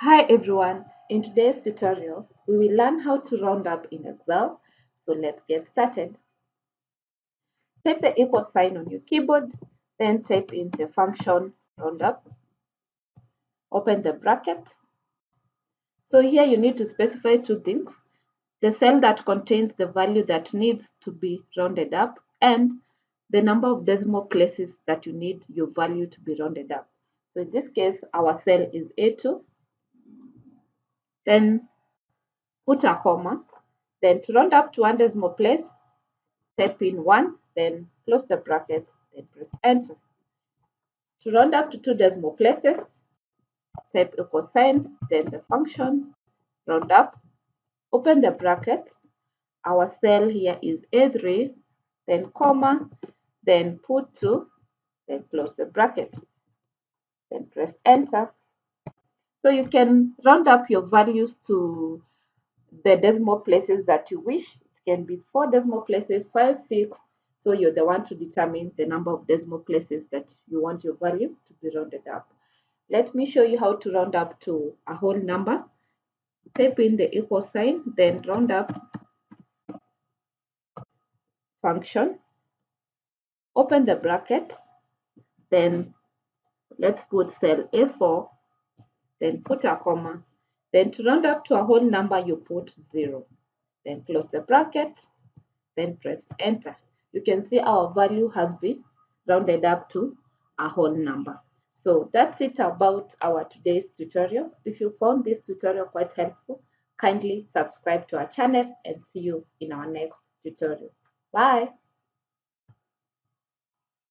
Hi everyone, in today's tutorial, we will learn how to round up in Excel. So let's get started. Type the equal sign on your keyboard, then type in the function roundup. Open the brackets. So here you need to specify two things: the cell that contains the value that needs to be rounded up and the number of decimal places that you need your value to be rounded up. So in this case, our cell is A2. Then put a comma. Then to round up to one decimal place, type in 1, then close the brackets, then press enter. To round up to two decimal places, type equal sign, then the function round up, open the brackets. Our cell here is A3, then comma, then put 2, then close the bracket, then press enter. So you can round up your values to the decimal places that you wish. It can be 4 decimal places, 5, 6. So you're the one to determine the number of decimal places that you want your value to be rounded up. Let me show you how to round up to a whole number. Type in the equal sign, then round up function. Open the bracket, then let's put cell A4, then put a comma. Then to round up to a whole number, you put 0. Then close the bracket, then press enter. You can see our value has been rounded up to a whole number. So that's it about our today's tutorial. If you found this tutorial quite helpful, kindly subscribe to our channel and see you in our next tutorial. Bye.